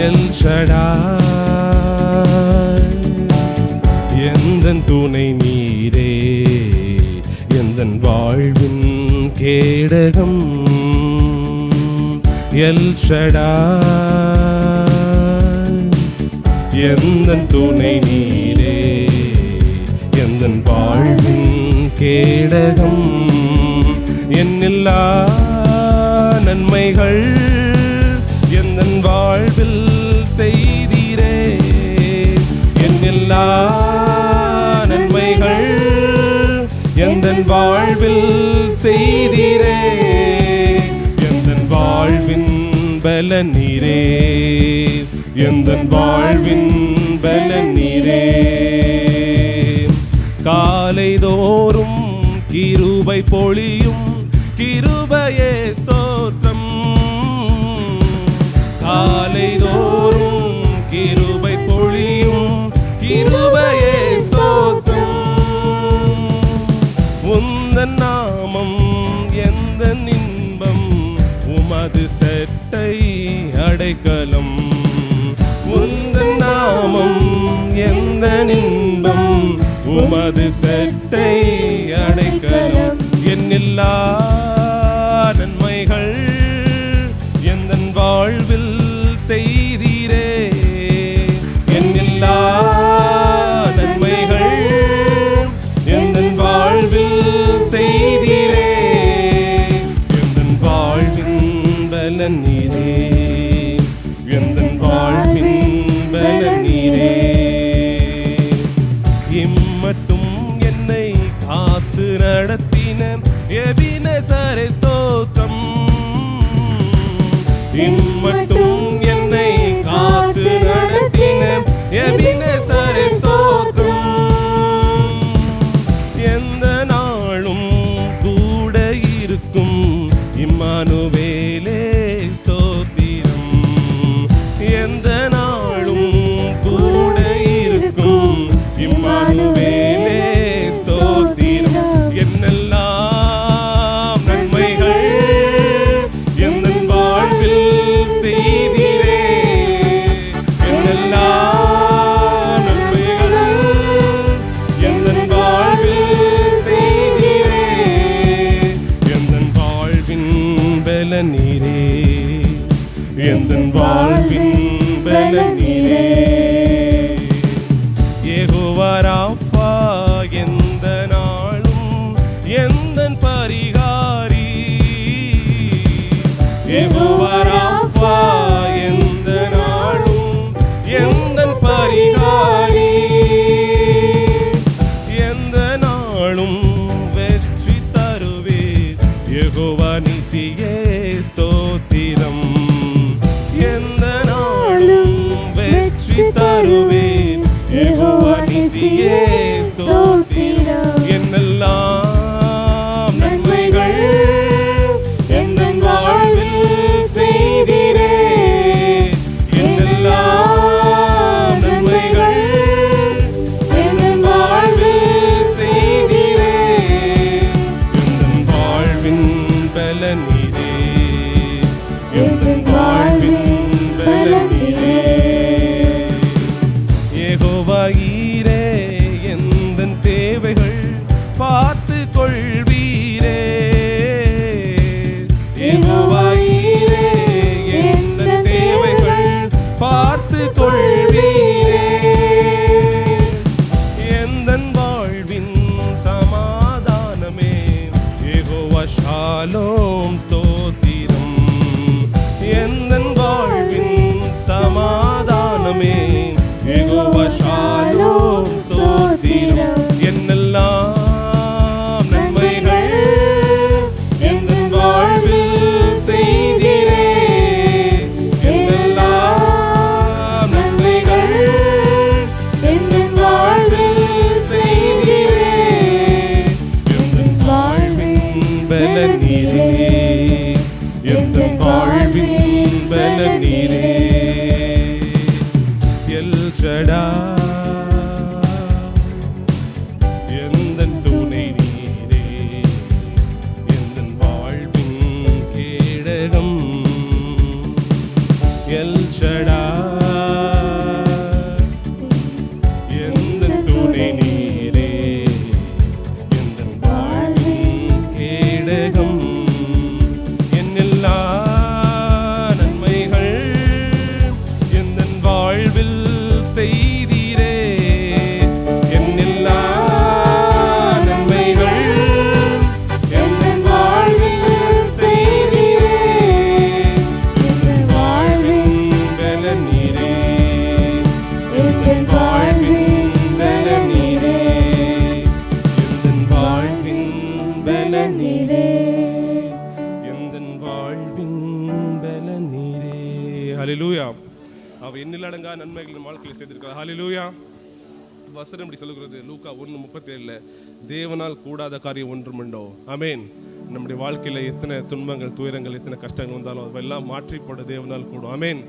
L Shaddai எந்தன் துணை நீரே எந்தன் வாழ்வின் கேடகம் எல் ஷடாய் எந்தன் துணை நீரே எந்தன் வாழ்வின் கேடகம் என்னில்லா நன்மைகள் எந்தன் வாழ்வில் செய்தீரே என்னில்லா நன்மைகள் எந்தன் வாழ்வில் செய்தீரே எந்தன் வாழ்வின் பலன் நீரே எந்தன் வாழ்வின் பலன் நீரே காலைதோறும் கிருபை பொழியும் கிருபையே ஸ்தோத்திரம் காலைதோறும் கிருபை பொழியும் கிருபையே ஸ்தோத்திரம் உந்தன் நாமம் எந்தன் இன்பம் உமது செட்டை அடைக்கலம் உந்தன் நாமம் எந்தன் இன்பம் உமது செட்டை அடைக்கலம் என்னில்லா நன்மைகள் எந்தன் வாழ்வில் செய்தீரே என்னில்லா நன்மைகள் எந்தன் வாழ்வில் செய்தீரே எந்தன் வாழ்வின் பலன் நீரே எந்தன் வாழ்வின் பலன் நீரே இம்மட்டும் என்னை காத்து நடத்தின எபினேசரே ஸ்தோத்திரம் இம்மட்டும் என்னை காத்து நடத்தின எபினேசரே ஸ்தோத்திரம் எந்த நாளும் கூட இருக்கும் இம்மானுவேலே ஸ்தோத்திரம் எந்த நாளும் கூட இருக்கும் இம்மானுவேலே ஸ்தோத்திரம் என்னெல்லாம் நன்மைகள் எந்தன் வாழ்வில் செய்தீரே என்னெல்லாம் நன்மைகள் எந்தன் வாழ்வில் செய்தீரே எந்தன் வாழ்வின் பலன் நீரே எந்தன் வாழ்வின் பலன் நீரே யெகோவா ராஃபா எந்த நாளும் எந்தன் பரிகாரி யெகோவா ராஃபா எந்த நாளும் எந்தன் பரிகாரி எந்த நாளும் வெற்றி தருவீர் யெகோவா நிசியே ஸ்தோத்திரம் எந்த நாளும் வெற்றி தருவீர் யெகோவா நிசியே ஸ்தோத்திரம் என்னெல்லாம் நன்மைகள் எந்தன் வாழ்வில் செய்தீரே என்னெல்லாம் நன்மைகள் எந்தன் வாழ்வில் செய்தீரே எந்தன் வாழ்வின் பலன் நீரே எந்தன் வாழ்வின் பலன் நீரே யெகோவா ஈரே எந்தன் தேவைகள் பார்த்து கொள்வீரே யெகோவா ஈரே எந்தன் தேவைகள் பார்த்து கொள்வீரே எந்தன் வாழ்வின் சமாதானமே யெகோவா ஷாலோம் ஸ்தோத்திரம் எந்தன் வாழ்வின் சமாதானமே யெகோவா ஷாலோம் ஸ்தோத்திரம் என்னெல்லாம் நன்மைகள் எந்தன் வாழ்வில் செய்தீரே என்னெல்லாம் நன்மைகள் எந்தன் வாழ்வில் செய்தீரே எந்தன் வாழ்வின் பலன் நீரே எந்தன் வாழ்வின் பலன் நீரே எல் ஷடாய் எந்தன் துணை நீரே எந்தன் வாழ்வின் கேடகம் எல் ஷடாய் ஹalleluya. அவர் எண்ணிலடங்கா நன்மைகள் நம் வாழ்க்கையில் செய்திருக்கிறார். ஹalleluya. வசனம் இப்படி சொல்லுகிறது லூக்கா 1:37, தேவனால் கூடாத காரியம் ஒன்றுமுண்டோ. ஆமென். நம்முடைய வாழ்க்கையில எத்தனை துன்பங்கள், துயரங்கள், எத்தனை கஷ்டங்கள் வந்தாலும் அதெல்லாம் மாற்றி போட தேவனால் கூடும். ஆமென்.